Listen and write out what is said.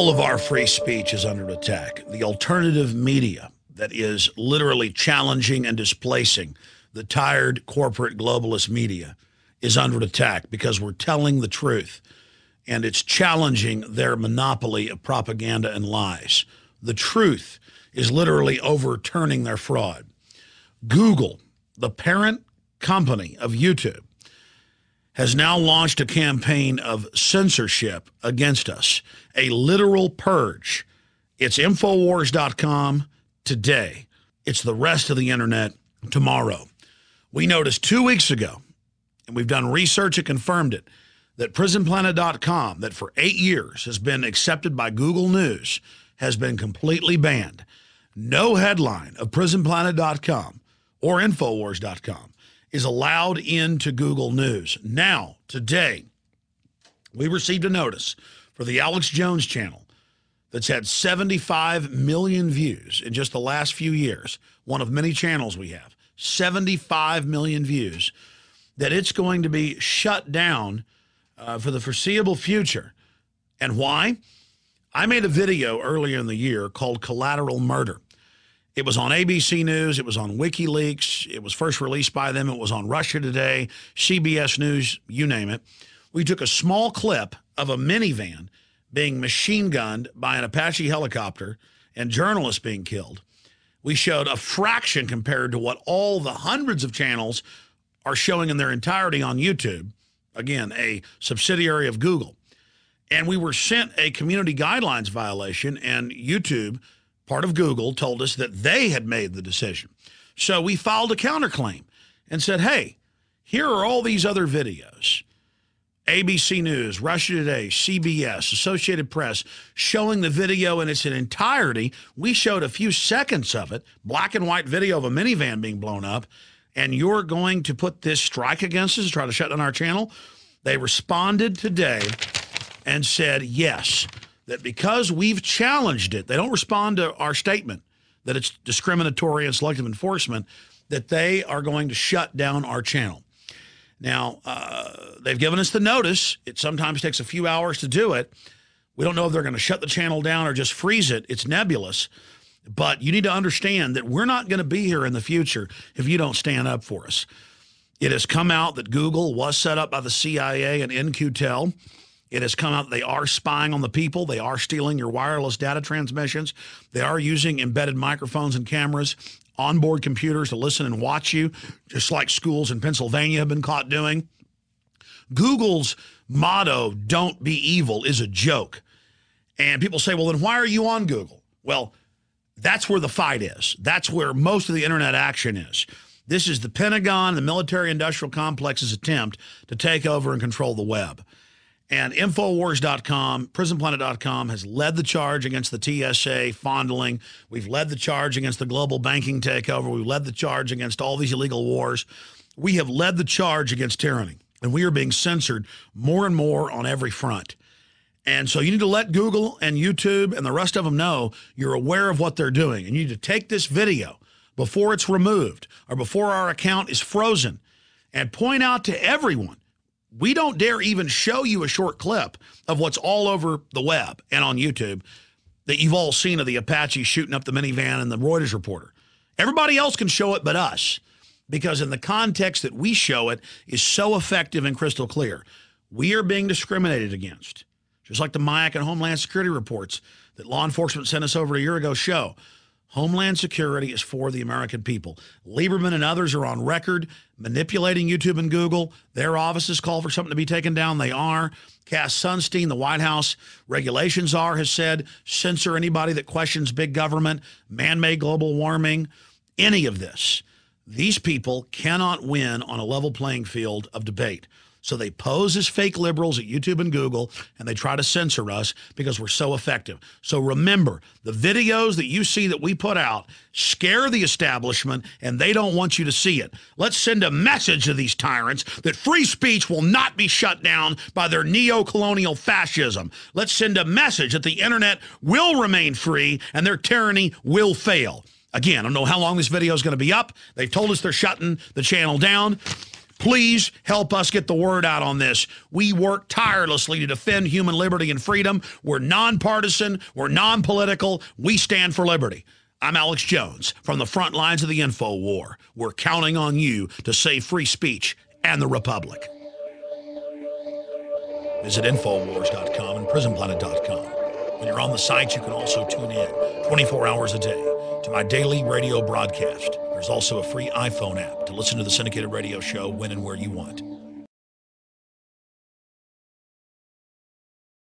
All of our free speech is under attack. The alternative media that is literally challenging and displacing the tired corporate globalist media is under attack because we're telling the truth, and it's challenging their monopoly of propaganda and lies. The truth is literally overturning their fraud. Google, the parent company of YouTube, has now launched a campaign of censorship against us, a literal purge. It's Infowars.com today. It's the rest of the internet tomorrow. We noticed 2 weeks ago, and we've done research that confirmed it, that PrisonPlanet.com, that for 8 years has been accepted by Google News, has been completely banned. No headline of PrisonPlanet.com or Infowars.com is allowed into Google News. Now, today, we received a notice for the Alex Jones channel that's had 75 million views in just the last few years, one of many channels we have, 75 million views, that it's going to be shut down for the foreseeable future. And why? I made a video earlier in the year called Collateral Murder. It was on ABC News. It was on WikiLeaks. It was first released by them. It was on Russia Today, CBS News, you name it. We took a small clip of a minivan being machine gunned by an Apache helicopter and journalists being killed. We showed a fraction compared to what all the hundreds of channels are showing in their entirety on YouTube. Again, a subsidiary of Google. And we were sent a community guidelines violation, and YouTube, part of Google, told us that they had made the decision. So we filed a counterclaim and said, hey, here are all these other videos. ABC News, Russia Today, CBS, Associated Press, showing the video in its entirety. We showed a few seconds of it, black and white video of a minivan being blown up, and you're going to put this strike against us, try to shut down our channel? They responded today and said, yes, that because we've challenged it, they don't respond to our statement that it's discriminatory and selective enforcement, that they are going to shut down our channel. Now, they've given us the notice. It sometimes takes a few hours to do it. We don't know if they're going to shut the channel down or just freeze it. It's nebulous. But you need to understand that we're not going to be here in the future if you don't stand up for us. It has come out that Google was set up by the CIA and In-Q-Tel. It has come out that they are spying on the people. They are stealing your wireless data transmissions. They are using embedded microphones and cameras, onboard computers to listen and watch you, just like schools in Pennsylvania have been caught doing. Google's motto, "Don't be evil," is a joke. And people say, well, then why are you on Google? Well, that's where the fight is. That's where most of the internet action is. This is the Pentagon, the military-industrial complex's attempt to take over and control the web. And Infowars.com, PrisonPlanet.com has led the charge against the TSA fondling. We've led the charge against the global banking takeover. We've led the charge against all these illegal wars. We have led the charge against tyranny, and we are being censored more and more on every front. And so you need to let Google and YouTube and the rest of them know you're aware of what they're doing. And you need to take this video before it's removed or before our account is frozen and point out to everyone, we don't dare even show you a short clip of what's all over the web and on YouTube that you've all seen of the Apache shooting up the minivan and the Reuters reporter. Everybody else can show it but us, because in the context that we show it is so effective and crystal clear. We are being discriminated against, just like the MIAC and Homeland Security reports that law enforcement sent us over a year ago show. Homeland Security is for the American people. Lieberman and others are on record manipulating YouTube and Google. Their offices call for something to be taken down. They are. Cass Sunstein, the White House regulations czar, has said censor anybody that questions big government, man-made global warming, any of this. These people cannot win on a level playing field of debate. So they pose as fake liberals at YouTube and Google, and they try to censor us because we're so effective. So remember, the videos that you see that we put out scare the establishment, and they don't want you to see it. Let's send a message to these tyrants that free speech will not be shut down by their neo-colonial fascism. Let's send a message that the internet will remain free and their tyranny will fail. Again, I don't know how long this video is going to be up. They've told us they're shutting the channel down. Please help us get the word out on this. We work tirelessly to defend human liberty and freedom. We're nonpartisan. We're non-political. We stand for liberty. I'm Alex Jones from the front lines of the info war. We're counting on you to save free speech and the Republic. Visit Infowars.com and PrisonPlanet.com. When you're on the site, you can also tune in 24 hours a day to my daily radio broadcast. There's also a free iPhone app to listen to the syndicated radio show when and where you want.